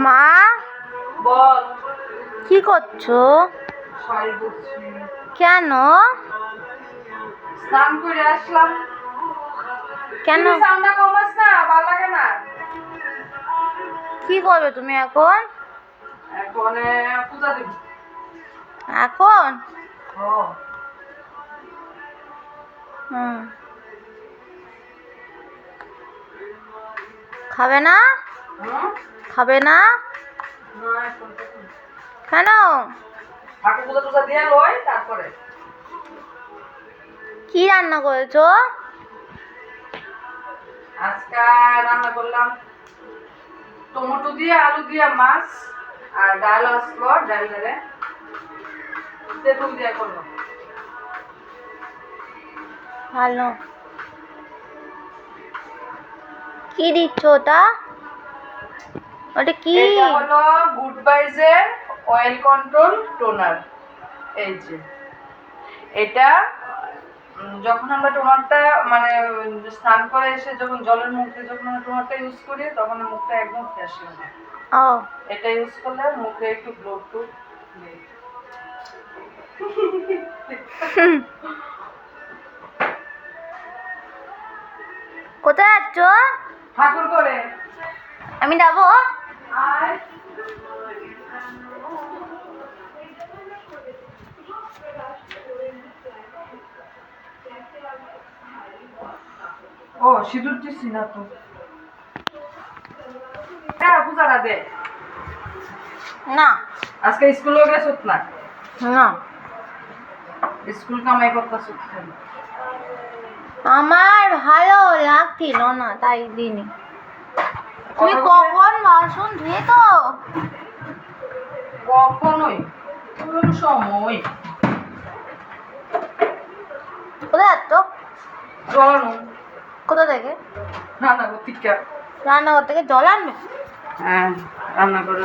মা বল। কি করছো? শাড়ি পরছি। কেন? স্নান করে আসলাম। কেন? তুই সামনে কমাস না, ভালো লাগে না। কি করবে তুমি এখন? এখন পূজা দেব। এখন? ও হুম। খাবে না? হুম? খাবে না? না, এখন দেখুন। কেন? ঠাকুর পূজা টুজা দিয়ে লই তারপরে। কি রান্না করেছো? আজকে রান্না করলাম টমেটো দিয়ে আলু দিয়ে মাছ আর ডাল আসলো, ডাল ধরে তেঁতুল দিয়ে করলাম। ভালো। কি দিচ্ছ ওটা? ওটা কি? এটা হলো গুড ভাইজের অয়েল কন্ট্রোল টোনার। এই যে এটা যখন আমরা টোনারটা মানে স্নান করে এসে যখন জলের মুখে যখন আমরা টোনারটা ইউজ করি তখন মুখটা একদম ফ্রেশ লাগে। ও এটা ইউজ করলে মুখে একটু গ্লো টু নেই। কোথায় যাচ্ছ? ঠাকুর করে আমি যাবো। আর ও সিঁদুর দিছি না তো। হ্যাঁ পূজাটা দে। না আজকে স্কুলেও গেছত না? না, স্কুল কামাই করতেছ কেন? আমার ভালো লাগছিল না তাই দিনই। তুমি কখন বাসন ধুয়ে তো? কখনোই কোন সময় কোথায় যাচ্ছ? জলানো কোথা থেকে? রান্না করতে রান্নাঘর থেকে জল আনবে? হ্যাঁ রান্না করে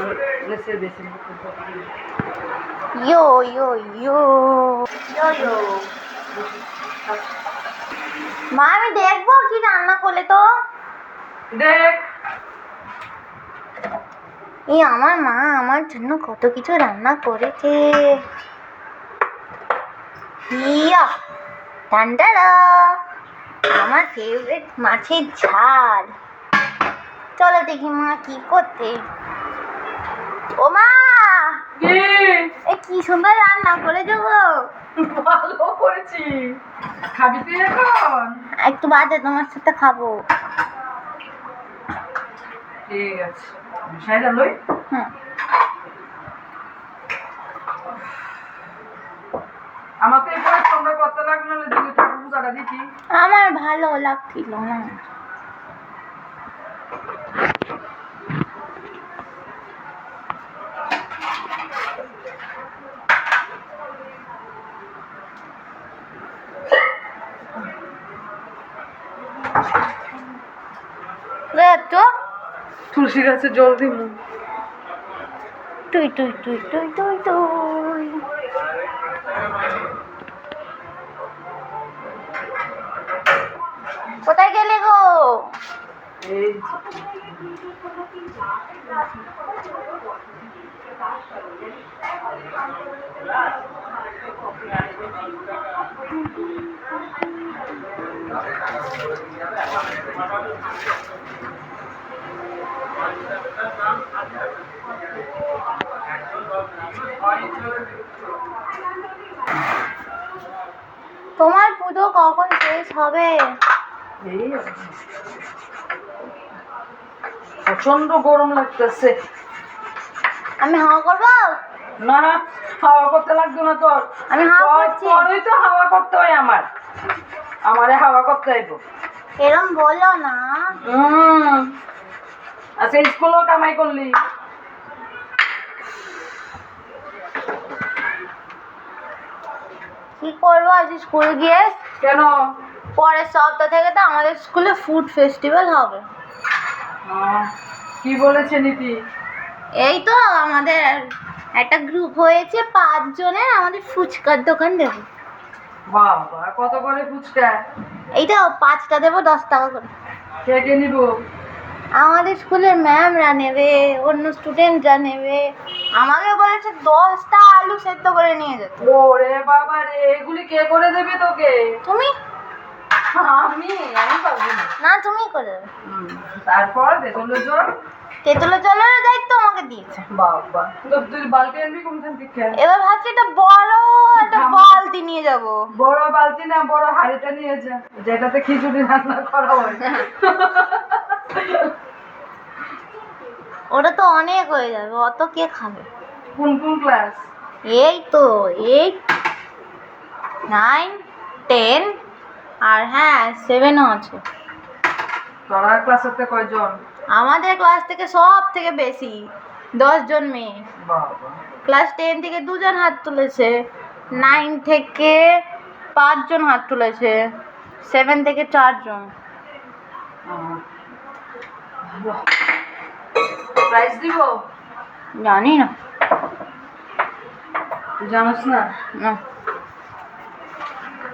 বেশি বেশি ইয়ো ইয়ো ইয়ো ইয়ো। মা আমি দেখবো কি রান্না করলে তো। দেখ এই আমার মা আমার জন্য কত কিছু রান্না করেছে। ইয়া টান্ডারা আমার ফেভারিট মাছের ঝাল। চলো দেখি মা কি করতে। ও মা কি সুন্দর রান্না করেছো গো। ভালো করেছি। খাবি তুই এখন? একটু বাদে তোমার সাথে খাবো। ঠিক আছে সাইডা লই। হুম। আমার তো এই পরিশ্রমটা করতে লাগলো না, যদি ঠাকুর পূজাটা দিতি। আমার ভালো লাগছিল না। তো তুলসী গাছে জল দিব। তুই তুই তুই তুই তুই তুই কোথায় গেলে গো? এই তোমার পুজো কখন শেষ হবে? প্রচন্ড গরম লাগতেছে। আমি হাওয়া করবো? না হাওয়া করতে লাগতো না তোর। আমি হাওয়া করছি। তোরই তো হাওয়া করতে হয় আমারে হাওয়া করতে হইব। এরম বলো না। আচ্ছা স্কুলও কামাই করলি? কি করবো আজ স্কুল গিয়ে? কেন? পরের সপ্তাহ থেকে তো আমাদের স্কুলে ফুড ফেস্টিভ্যাল হবে। কি বলেছে নীতি? এই তো আমাদের একটা গ্রুপ হয়েছে 5 জনের, আমাদের ফুচকার দোকান দেবো। বাবা কত করে ফুচকা? এই তো 5টা দেবো 10 টাকা করে। কে কে নিব? আমাদের স্কুলের ম্যামরা নেবে, অন্য স্টুডেন্টরা নেবে। আমাকে বলেছে 10টা আলু সেদ্ধ করে নিয়ে যেতে। ওরে বাবা রে, এগুলি কে করে দেবে তোকে? তুমি? আমি পারবো না। না, তুমি করে দেবে। তারপর তেঁতুলের জল? তেঁতুলের জলের দায়িত্ব আমাকে দিয়েছে। বাবা, তো তুই বালতি আনবি কোনখান থেকে? এবার ভাবছি একটা বড় একটা বালতি নিয়ে যাব। বড় বালতি না, বড় হাঁড়িটা নিয়ে যা, যেটাতে খিচুড়ি রান্না করা হয়। ওটা তো অনেক হয়ে যাবে, অত কে খাবে? কোন কোন ক্লাস? এই তো 8, 9, 10 আর হ্যাঁ 7ও আছে। তোরা ক্লাসেতে কয়জন? আমাদের ক্লাস থেকে সব থেকে বেশি 10 জন মেয়ে। বাবা। ক্লাস 10 থেকে 2 জন হাত তুলেছে, 9 থেকে 5 জন হাত তুলেছে, 7 থেকে 4 জন। প্রাইজ দিব? জানি না। তুই জানিস না? না।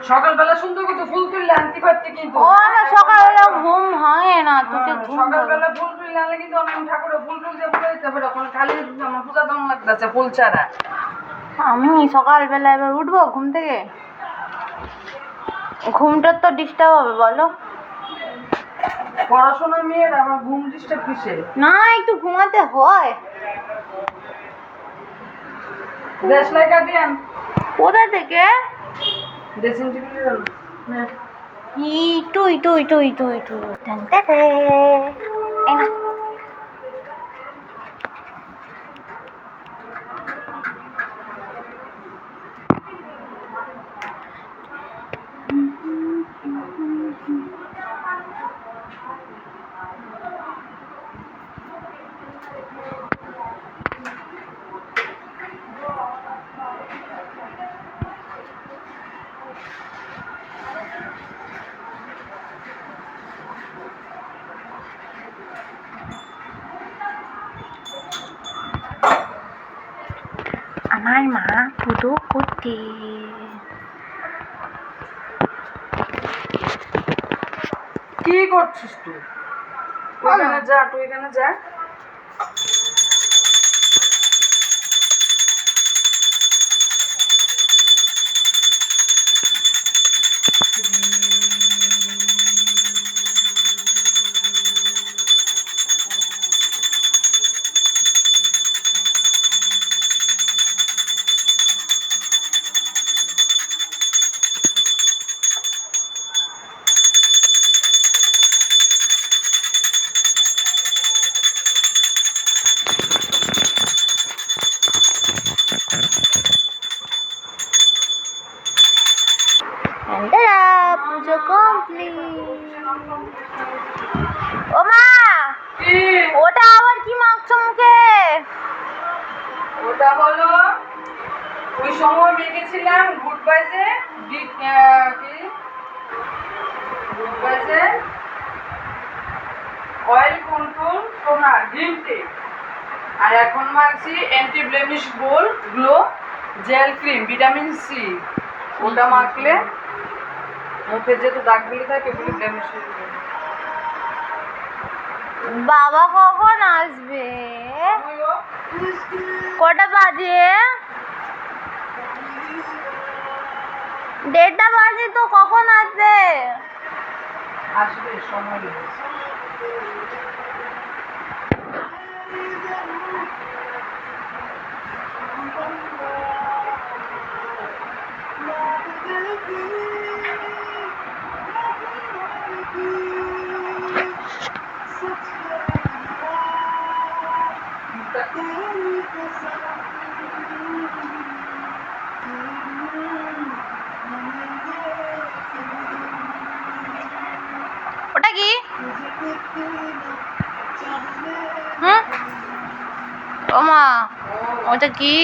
সকালবেলা সুন্দর করে ফুল তুললে আনতে পারতে কিন্তু। ও আমার সকালবেলা ঘুম ভাঙে না, তোকে ঘুম সকালবেলা ফুল তুললে আনলে কিন্তু আমি ঠাকুরের ফুল তুলতে বলে দিতে পারি, তখন খালি আমার পূজা দম লাগতেছে ফুল ছাড়া। আমি সকালবেলা এবার উঠবো ঘুম থেকে, ঘুমটার তো ডিস্টার্ব হবে বলো। পড়াশোনা মেয়ের আমার ঘুম ডিস্টার্ব কিসে? না, একটু ঘুমাতে হয়। দেশলাই গার্ডিয়ান কোথা থেকে? Dressing table. ইটু ইটু ইটু ইটু ইটু টানতে রে। এই না। আমার মা পুজো করতে। কি করছিস তুই? ওখানে যা, তুই এখানে যা। পুজো কমপ্লিট। ও মা, ওটা আবার কি মাখছো মুখে? ওটা হলো ওই সময় মেখেছিলাম গুড বাইজে কি good vibes oil control toner green tea, আর এখন মাখছি anti blemish glow gel cream vitamin C. ওটা মাখলে মুখে যেহেতু দাগগুলি থাকে ওগুলি ব্লেমিশ হয়ে যাবে। বাবা কখন আসবে? কটা বাজে? 1:30 বাজে তো, কখন আসবে? আসবে, সময় লেগেছে। ওটা কি? হুম, ও মা, ওটা কি?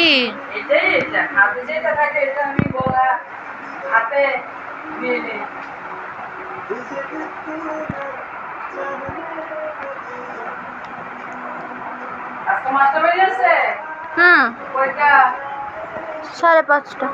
এটাই, এটা হাতে যেটা থাকে এটা আমি বলা হাতে দিয়ে নিই। আজকে মাছটা বেরিয়েছে? হুম, কয়টা? 5:30।